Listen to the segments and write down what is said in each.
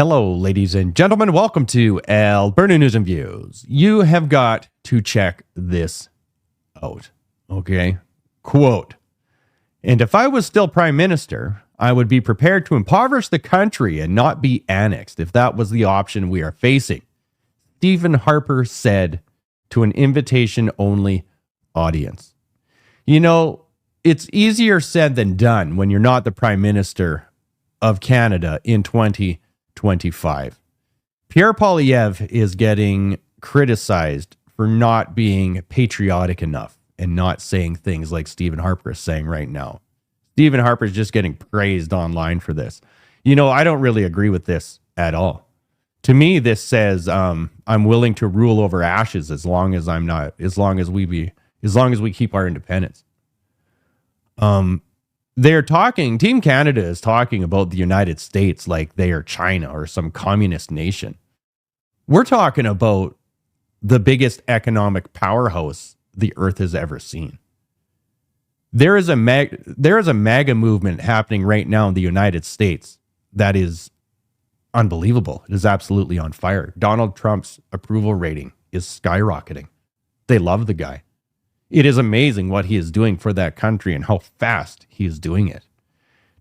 Hello, ladies and gentlemen. Welcome to Alberta News and Views. You have got to check this out. Okay? Quote, "And if I was still prime minister, I would be prepared to impoverish the country and not be annexed if that was the option we are facing," Stephen Harper said to an invitation-only audience. You know, it's easier said than done when you're not the prime minister of Canada in 2025. Pierre Poilievre is getting criticized for not being patriotic enough and not saying things like Stephen Harper is saying right now. Stephen Harper is just getting praised online for this. You know, I don't really agree with this at all. To me, this says I'm willing to rule over ashes as long as we keep our independence. They're talking, Team Canada is talking about the United States like they are China or some communist nation. We're talking about the biggest economic powerhouse the earth has ever seen. There is a MAGA movement happening right now in the United States that is unbelievable. It is absolutely on fire. Donald Trump's approval rating is skyrocketing. They love the guy. It is amazing what he is doing for that country and how fast he is doing it.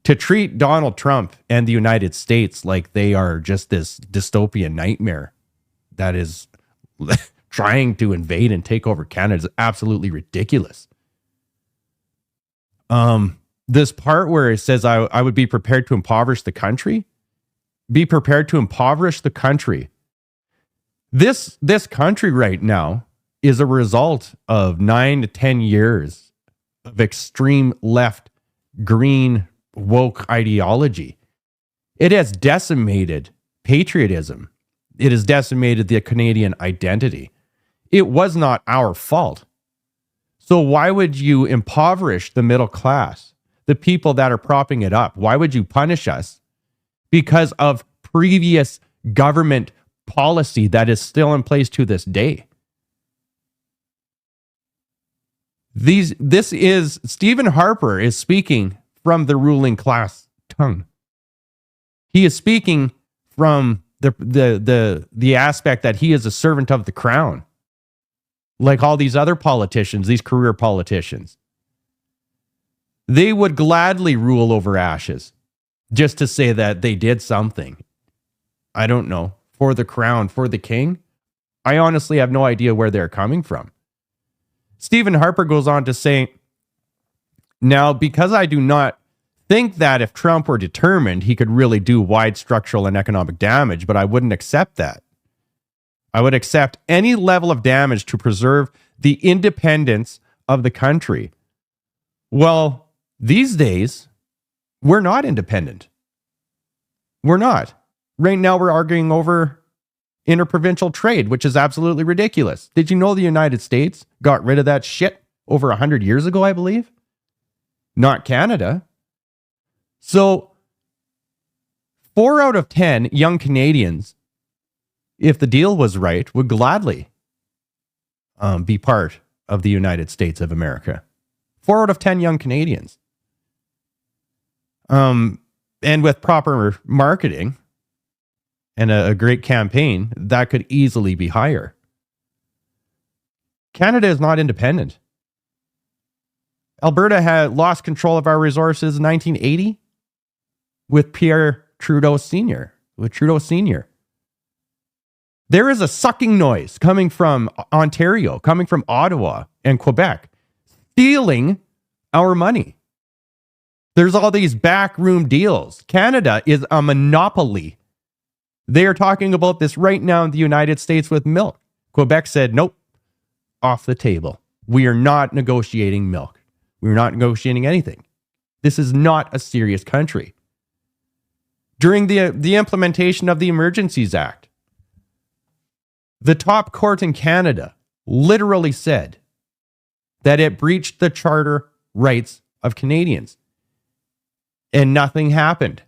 To treat Donald Trump and the United States like they are just this dystopian nightmare that is trying to invade and take over Canada is absolutely ridiculous. This part where it says I would be prepared to impoverish the country, be prepared to impoverish the country. This country right now is a result of 9 to 10 years of extreme left, green, woke ideology. It has decimated patriotism. It has decimated the Canadian identity. It was not our fault. So why would you impoverish the middle class, the people that are propping it up? Why would you punish us because of previous government policy that is still in place to this day? Stephen Harper is speaking from the ruling class tongue. He is speaking from the aspect that he is a servant of the crown, like all these other politicians, these career politicians. They would gladly rule over ashes just to say that they did something. I don't know, for the crown, for the king. I honestly have no idea where they're coming from. Stephen Harper goes on to say, "Now, because I do not think that if Trump were determined, he could really do wide structural and economic damage, but I wouldn't accept that. I would accept any level of damage to preserve the independence of the country." Well, these days, we're not independent. We're not. Right now, we're arguing over interprovincial trade, which is absolutely ridiculous. Did you know the United States got rid of that shit over 100 years ago, I believe? Not Canada. So 4 out of 10 young Canadians, if the deal was right, would gladly be part of the United States of America. 4 out of 10 young Canadians. And with proper marketing and a great campaign, that could easily be higher. Canada is not independent. Alberta had lost control of our resources in 1980 with Trudeau Sr. There is a sucking noise coming from Ontario, coming from Ottawa and Quebec, stealing our money. There's all these backroom deals. Canada is a monopoly. They are talking about this right now in the United States with milk. Quebec said, nope, off the table. We are not negotiating milk. We're not negotiating anything. This is not a serious country. During the implementation of the Emergencies Act, the top court in Canada literally said that it breached the charter rights of Canadians. And nothing happened.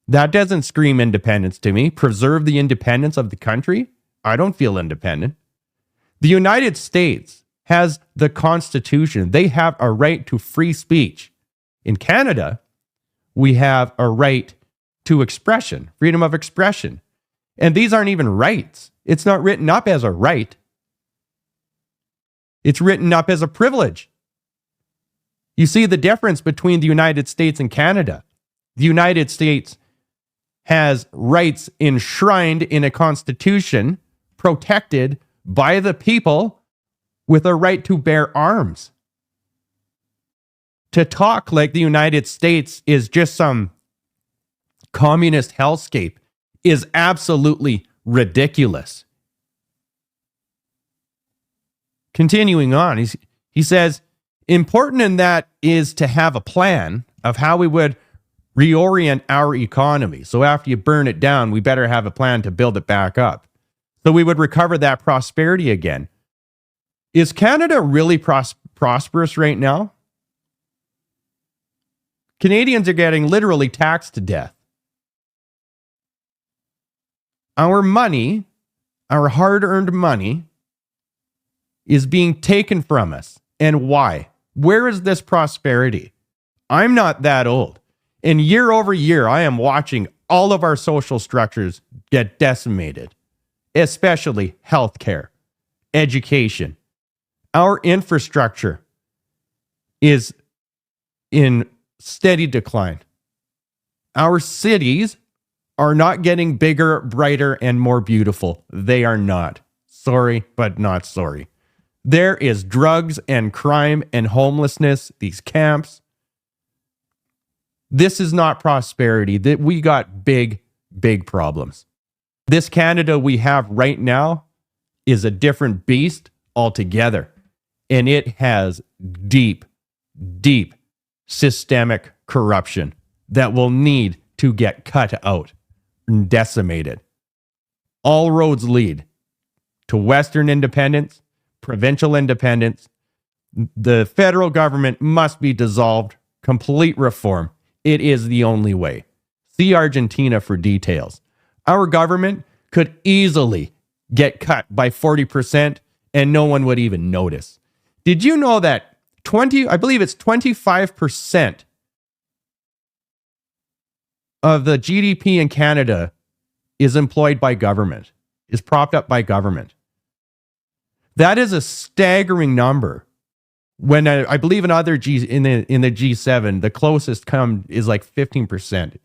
That doesn't scream independence to me. Preserve the independence of the country? I don't feel independent. The United States has the Constitution. They have a right to free speech. In Canada, we have a right to expression, freedom of expression. And these aren't even rights. It's not written up as a right. It's written up as a privilege. You see the difference between the United States and Canada. The United States has rights enshrined in a constitution protected by the people with a right to bear arms. To talk like the United States is just some communist hellscape is absolutely ridiculous. Continuing on, he says, important in that is to have a plan of how we would reorient our economy. So after you burn it down, we better have a plan to build it back up. So we would recover that prosperity again. Is Canada really prosperous right now? Canadians are getting literally taxed to death. Our money, our hard-earned money, is being taken from us. And why? Where is this prosperity? I'm not that old. And year over year, I am watching all of our social structures get decimated, especially healthcare, education. Our infrastructure is in steady decline. Our cities are not getting bigger, brighter, and more beautiful. They are not. Sorry, but not sorry. There is drugs and crime and homelessness, these camps. This is not prosperity. That we got big, big problems. This Canada we have right now is a different beast altogether. And it has deep, deep systemic corruption that will need to get cut out and decimated. All roads lead to Western independence, provincial independence. The federal government must be dissolved. Complete reform. It is the only way. See Argentina for details. Our government could easily get cut by 40% and no one would even notice. Did you know that I believe it's 25% of the GDP in Canada is employed by government, is propped up by government. That is a staggering number. When I believe in other in the G7, the closest is like 15%.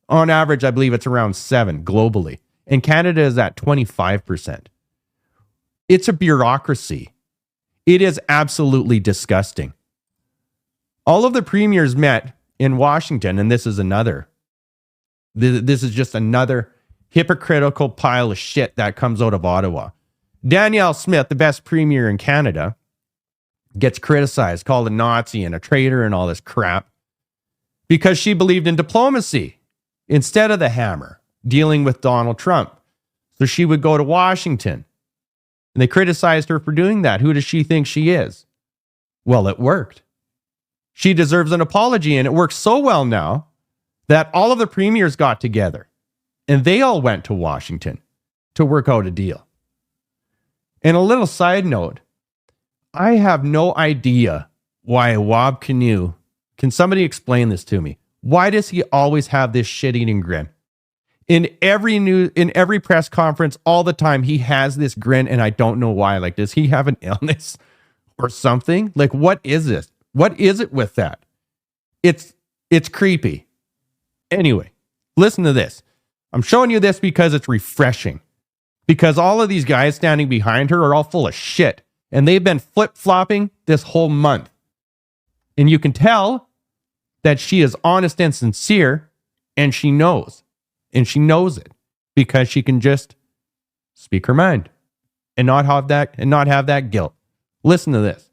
On average, I believe it's around 7% globally. And Canada is at 25%. It's a bureaucracy. It is absolutely disgusting. All of the premiers met in Washington, and this is just another hypocritical pile of shit that comes out of Ottawa. Danielle Smith, the best premier in Canada, gets criticized, called a Nazi and a traitor and all this crap because she believed in diplomacy instead of the hammer, dealing with Donald Trump. So she would go to Washington. And they criticized her for doing that. Who does she think she is? Well, it worked. She deserves an apology, and it works so well now that all of the premiers got together and they all went to Washington to work out a deal. And a little side note, I have no idea why Wab Canoe, can somebody explain this to me? Why does he always have this shit-eating grin? In every press conference, all the time, he has this grin, and I don't know why. Like, does he have an illness or something? Like, what is this? What is it with that? It's creepy. Anyway, listen to this. I'm showing you this because it's refreshing. Because all of these guys standing behind her are all full of shit. And they've been flip-flopping this whole month. And you can tell that she is honest and sincere, and she knows. And she knows it because she can just speak her mind and not have that guilt. Listen to this.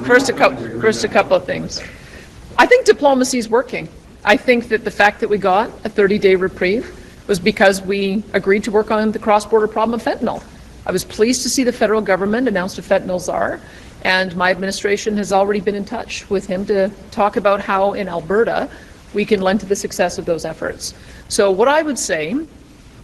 First, a couple of things. I think diplomacy is working. I think that the fact that we got a 30-day reprieve was because we agreed to work on the cross-border problem of fentanyl. I was pleased to see the federal government announce a fentanyl czar, and my administration has already been in touch with him to talk about how in Alberta we can lend to the success of those efforts. So what I would say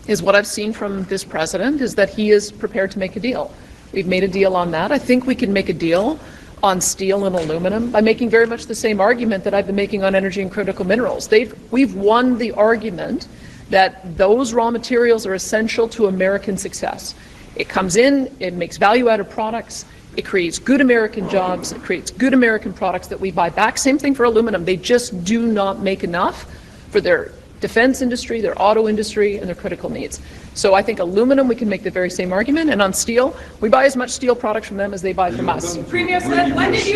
is what I've seen from this president is that he is prepared to make a deal. We've made a deal on that. I think we can make a deal on steel and aluminum by making very much the same argument that I've been making on energy and critical minerals. We've won the argument that those raw materials are essential to American success. It comes in, it makes value-added products, it creates good American jobs, it creates good American products that we buy back. Same thing for aluminum. They just do not make enough for their defense industry, their auto industry, and their critical needs. So I think aluminum, we can make the very same argument. And on steel, we buy as much steel products from them as they buy from us. Premier Smith, when did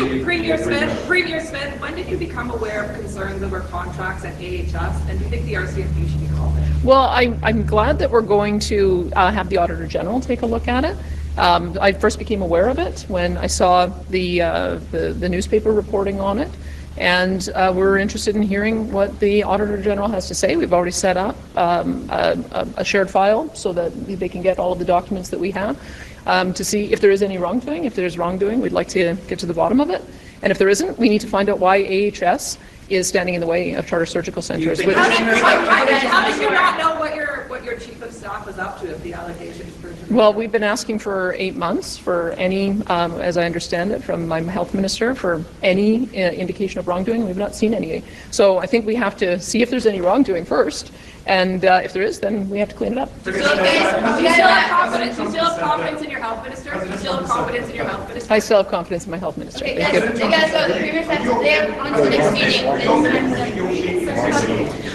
you become aware of concerns over contracts at AHS, and do you think the RCMP should be called in? Well, I'm glad that we're going to have the Auditor General take a look at it. I first became aware of it when I saw the newspaper reporting on it. And we're interested in hearing what the Auditor General has to say. We've already set up a shared file so that they can get all of the documents that we have to see if there is any wrongdoing. If there's wrongdoing, we'd like to get to the bottom of it. And if there isn't, we need to find out why AHS is standing in the way of charter surgical centres. How did you not know what your chief of staff was up to if the allegations were true? Well, we've been asking for 8 months for any, as I understand it, from my health minister, for any indication of wrongdoing. We've not seen any. So I think we have to see if there's any wrongdoing first. And if there is, then we have to clean it up. Do you still have confidence? Do you still have confidence in your health minister? Do you still have confidence in your health minister? I still have confidence in my health minister. Okay, Thank you. guys, so the Premier said today on to the next meeting.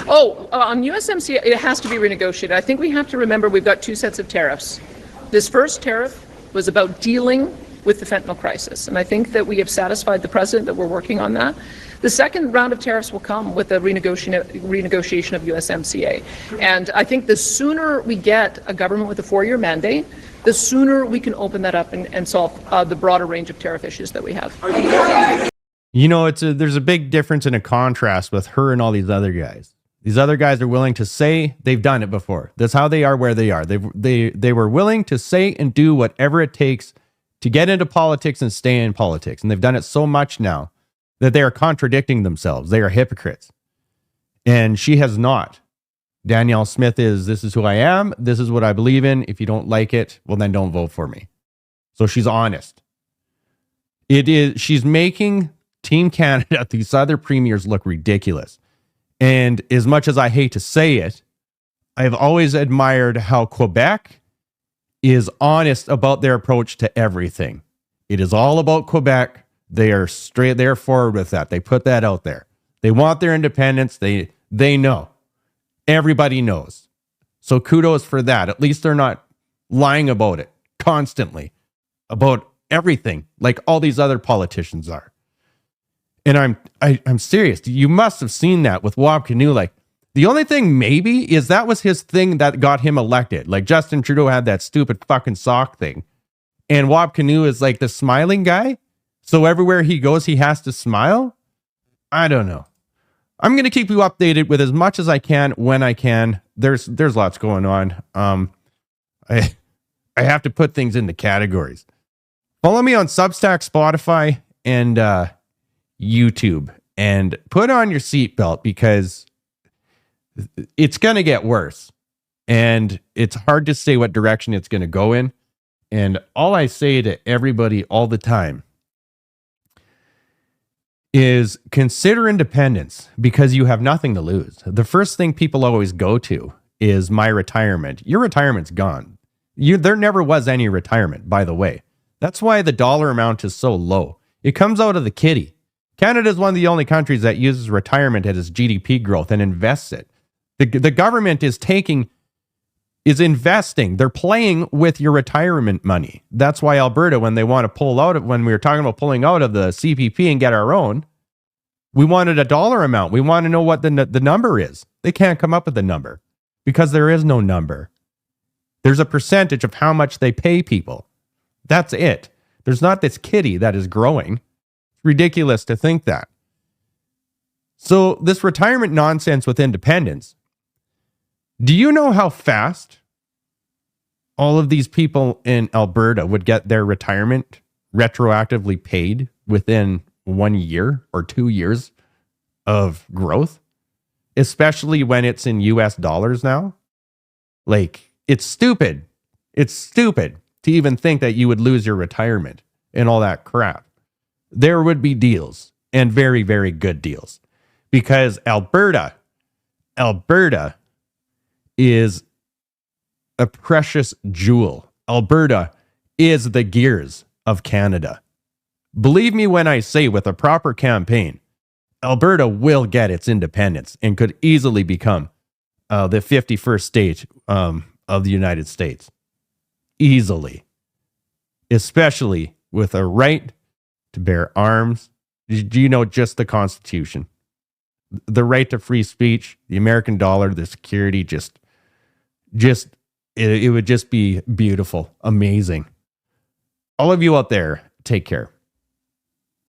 On USMCA, it has to be renegotiated. I think we have to remember we've got two sets of tariffs. This first tariff was about dealing with the fentanyl crisis, and I think that we have satisfied the president that we're working on that. The second round of tariffs will come with the renegotiation of USMCA. And I think the sooner we get a government with a 4-year mandate, the sooner we can open that up and solve the broader range of tariff issues that we have. You know, there's a big difference and a contrast with her and all these other guys. These other guys are willing to say they've done it before. That's how they are where they are. They were willing to say and do whatever it takes to get into politics and stay in politics. And they've done it so much now that they are contradicting themselves. They are hypocrites. And she has not. Danielle Smith this is who I am. This is what I believe in. If you don't like it, well, then don't vote for me. So she's honest. She's making Team Canada, these other premiers, look ridiculous. And as much as I hate to say it, I've always admired how Quebec is honest about their approach to everything. It is all about Quebec. They are straight, they're forward with that. They put that out there. They want their independence. They know. Everybody knows. So kudos for that. At least they're not lying about it constantly, about everything, like all these other politicians are. And I'm serious. You must have seen that with Wab Canoe. Like, the only thing maybe is that was his thing that got him elected. Like, Justin Trudeau had that stupid fucking sock thing. And Wab Canoe is like the smiling guy. So everywhere he goes, he has to smile. I don't know. I'm going to keep you updated with as much as I can when I can. There's lots going on. I have to put things into categories. Follow me on Substack, Spotify, and YouTube, and put on your seatbelt because it's going to get worse. And it's hard to say what direction it's going to go in. And all I say to everybody all the time is consider independence because you have nothing to lose. The first thing people always go to is my retirement. Your retirement's gone. There never was any retirement, by the way. That's why the dollar amount is so low. It comes out of the kitty. Canada is one of the only countries that uses retirement as its GDP growth and invests it. The government is investing. They're playing with your retirement money. That's why Alberta, when they want to pull out of, when we were talking about pulling out of the CPP and get our own, we wanted a dollar amount. We want to know what the number is. They can't come up with a number because there is no number. There's a percentage of how much they pay people. That's it. There's not this kitty that is growing. It's ridiculous to think that. So this retirement nonsense with independence, do you know how fast all of these people in Alberta would get their retirement retroactively paid within 1 year or 2 years of growth? Especially when it's in US dollars now. Like, it's stupid. It's stupid to even think that you would lose your retirement and all that crap. There would be deals, and very, very good deals. Because Alberta is a precious jewel. Alberta is the gears of Canada. Believe me when I say, with a proper campaign, Alberta will get its independence and could easily become the 51st state of the United States. Easily. Especially with a right to bear arms. Do you know just the Constitution? The right to free speech, the American dollar, the security, it would just be beautiful, amazing. All of you out there, take care.